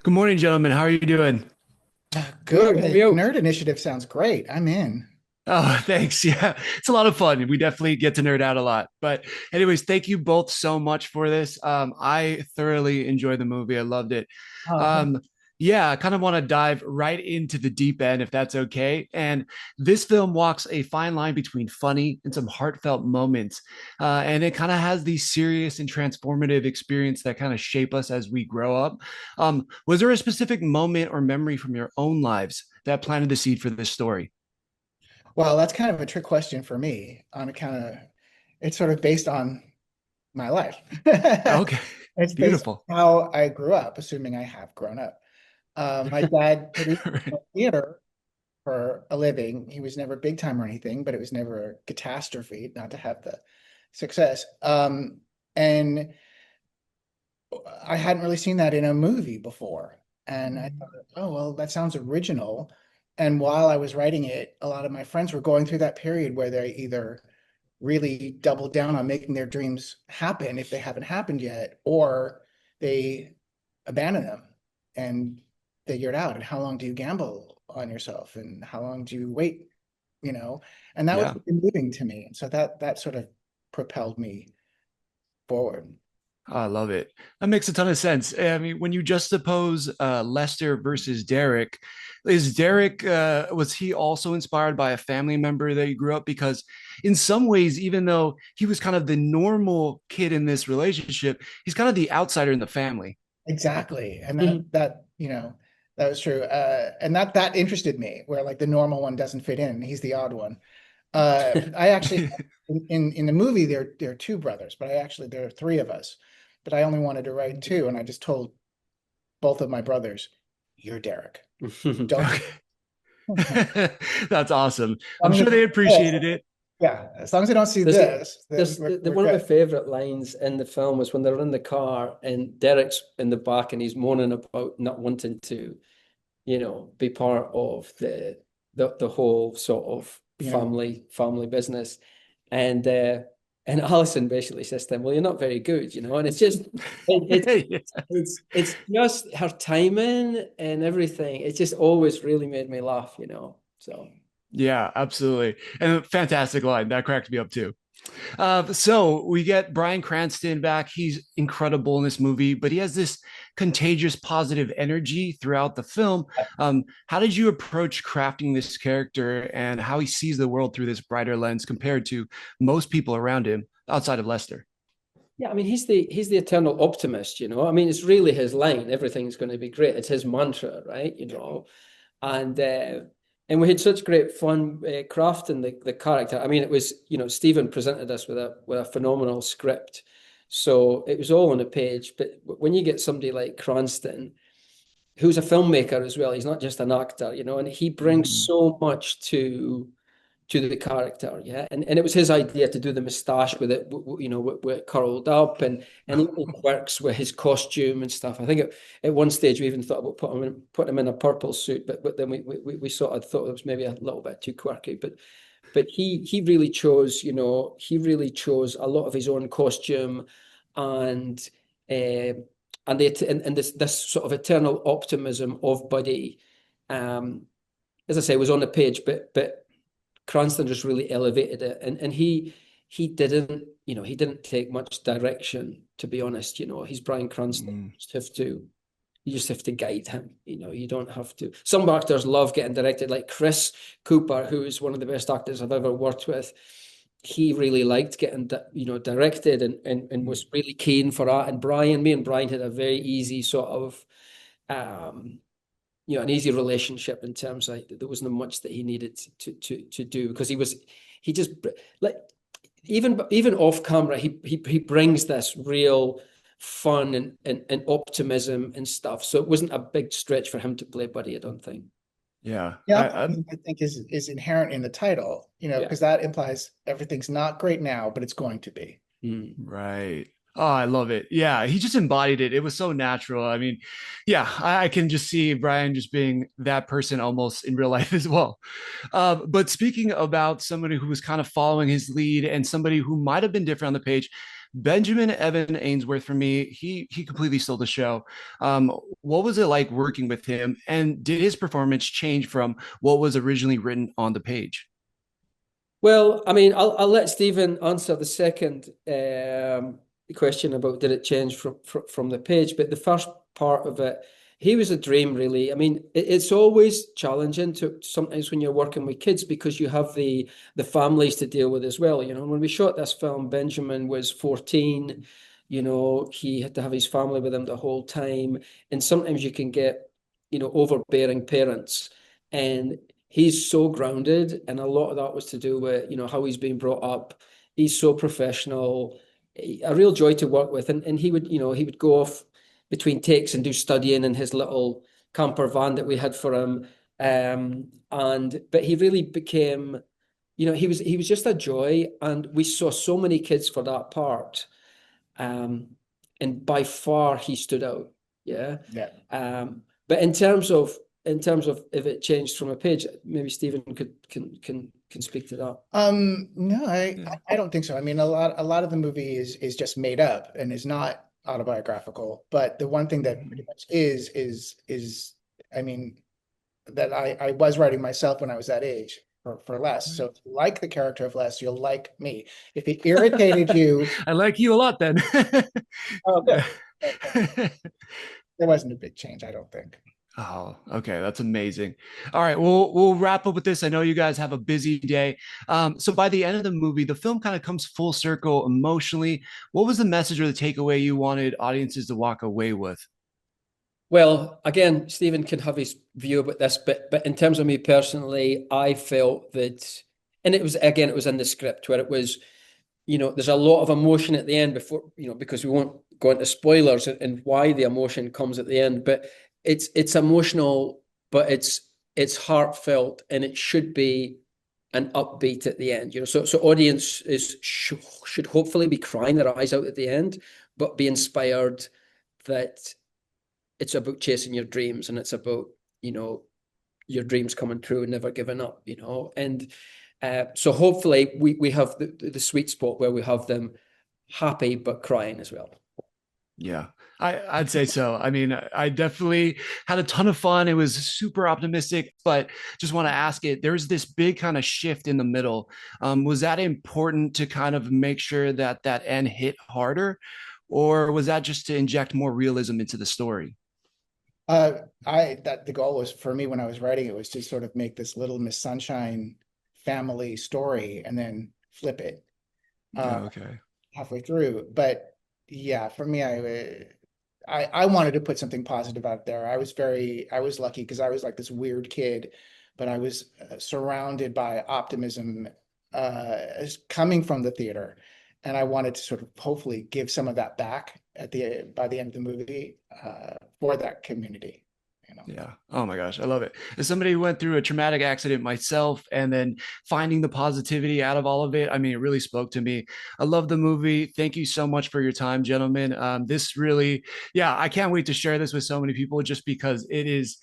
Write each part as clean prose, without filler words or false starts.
Good morning, gentlemen. How are you doing? Good. Good. How are you? Nerd Initiative sounds great. I'm in. Oh, thanks. Yeah, it's a lot of fun. We definitely get to nerd out a lot. But, anyways, thank you both so much for this. I thoroughly enjoyed the movie. I loved it. Oh, thank Um, yeah, I kind of want to dive right into the deep end, if that's okay. And this film walks a fine line between funny and some heartfelt moments. And it kind of has these serious and transformative experience that kind of shape us as we grow up. Was there a specific moment or memory from your own lives that planted the seed for this story? Well, that's kind of a trick question for me on account of it's sort of based on my life. Okay, It's based beautiful. on how I grew up, assuming I have grown up. My dad produced Right. theater for a living. He was never big time or anything, but it was never a catastrophe not to have the success. And I hadn't really seen that in a movie before. And I thought, oh, well, that sounds original. And while I was writing it, a lot of my friends were going through that period where they either really doubled down on making their dreams happen if they haven't happened yet, or they abandon them and figure it out. And how long do you gamble on yourself? And how long do you wait? You know, and that was Yeah. moving to me. And so that sort of propelled me forward. I love it. That makes a ton of sense. I mean, when you juxtapose Lester versus Derek, is Derek, was he also inspired by a family member that you grew up? Because in some ways, even though he was kind of the normal kid in this relationship, he's kind of the outsider in the family. Exactly. And Mhm. that was true. And that interested me, where like the normal one doesn't fit in. He's the odd one. I actually in the movie there are two brothers, but I actually there are three of us. But I only wanted to write two, and I just told both of my brothers, "You're Derek. Don't Okay. That's awesome. as I'm long as sure they they don't see this, appreciated it. yeah, as long as they don't see There's this, then there's we're we're one of my good." favorite lines in the film was when they're in the car and Derek's in the back and he's moaning about not wanting to, be part of the whole sort of You know, family business. And and Allison basically says to him, "Well, you're not very good," and it's just Yeah. it's just her timing and everything. It just always really made me laugh. So Yeah, absolutely. And a fantastic line. That cracked me up too. So we get Bryan Cranston back. He's incredible in this movie, but he has this contagious positive energy throughout the film. How did you approach crafting this character and how he sees the world through this brighter lens compared to most people around him outside of Lester? yeah, I mean he's the eternal optimist. I mean, it's really his line, everything's going to be great. It's his mantra, right? And and we had such great fun crafting the character. I mean, it was, Stephen presented us with a phenomenal script. So it was all on a page, but when you get somebody like Cranston, who's a filmmaker as well, he's not just an actor, and he brings Mm. so much to the character, yeah. And it was his idea to do the moustache with it, with it curled up, and little quirks with his costume and stuff. I think at one stage we even thought about putting him in a purple suit, but then we sort of thought it was maybe a little bit too quirky. But he really chose a lot of his own costume, and uh, and this sort of eternal optimism of Buddy. Um, as I say, was on the page, but Cranston just really elevated it, and he didn't take much direction, to be honest. He's Bryan Cranston. Mm. You just have to guide him. You don't have to. Some actors love getting directed, like Chris Cooper, who is one of the best actors I've ever worked with. He really liked getting directed, and Mm. was really keen for that. And me and Bryan had a very easy sort of um an easy relationship in terms of there wasn't much that he needed to do, because he just like even off camera he brings this real fun and optimism and stuff. So it wasn't a big stretch for him to play Buddy, I don't think. Yeah, the optimism I think is inherent in the title, Yeah. because that implies everything's not great now, but it's going to be. Mm. right. Oh, I love it. Yeah, he just embodied it. It was so natural. I mean, yeah, I can just see Bryan just being that person almost in real life as well. But speaking about somebody who was kind of following his lead and somebody who might have been different on the page, Benjamin Evan Ainsworth for me, he completely stole the show. Um, what was it like working with him, and did his performance change from what was originally written on the page? Well, I mean, I'll let Stephen answer the second question about did it change from the page, but the first part of it, he was a dream, really. I mean, it's always challenging to sometimes when you're working with kids because you have the families to deal with as well. You know, when we shot this film, Benjamin was 14. You know, he had to have his family with him the whole time, and sometimes you can get, you know, overbearing parents, and he's so grounded, and a lot of that was to do with, you know, how he's been brought up. He's so professional, a real joy to work with, and he would, you know, he would go off between takes and do studying in his little camper van that we had for him. And but he really became, you know, he was just a joy, and we saw so many kids for that part. Um, and by far he stood out. Yeah. Yeah. But in terms of if it changed from a page, maybe Stephen can speak to that. No, Yeah. I don't think so. I mean, a lot of the movie is just made up and is not autobiographical. But the one thing that pretty much is I mean, that I was writing myself when I was that age for Les. So if you like the character of Les, you'll like me. If it irritated you, I like you a lot then. oh, Yeah. good. There wasn't a big change, I don't think. Oh, okay, that's amazing. All right, we'll wrap up with this. I know you guys have a busy day. So by the end of the movie, the film kind of comes full circle emotionally. What was the message or the takeaway you wanted audiences to walk away with? Well, again, Stephen can have his view about this, but in terms of me personally, I felt that, and it was in the script where it was, you know, there's a lot of emotion at the end before, you know, because we won't go into spoilers and why the emotion comes at the end, but it's emotional, but it's heartfelt, and it should be an upbeat at the end, you know. So audience should hopefully be crying their eyes out at the end, but be inspired that it's about chasing your dreams, and it's about, you know, your dreams coming true and never giving up, you know. And so hopefully we have the sweet spot where we have them happy but crying as well. Yeah, I'd say so. I mean, I definitely had a ton of fun. It was super optimistic, but just want to ask it. There's this big kind of shift in the middle. Was that important to kind of make sure that that end hit harder, or was that just to inject more realism into the story? I that the goal was for me when I was writing it was to sort of make this Little Miss Sunshine family story and then flip it uh, Oh, okay. halfway through. But yeah, for me, I wanted to put something positive out there. I was lucky because I was like this weird kid, but I was surrounded by optimism coming from the theater, and I wanted to sort of hopefully give some of that back at the by the end of the movie for that community, you know. Yeah. Oh my gosh, I love it. As somebody who went through a traumatic accident myself and then finding the positivity out of all of it, I mean, it really spoke to me. I love the movie. Thank you so much for your time, gentlemen. This really, yeah, I can't wait to share this with so many people just because it's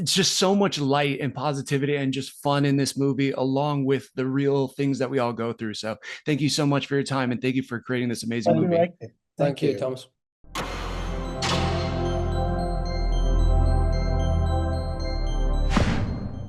just so much light and positivity and just fun in this movie, along with the real things that we all go through. So thank you so much for your time and thank you for creating this I amazing really movie. liked it. Thank Thank you, you. Thomas.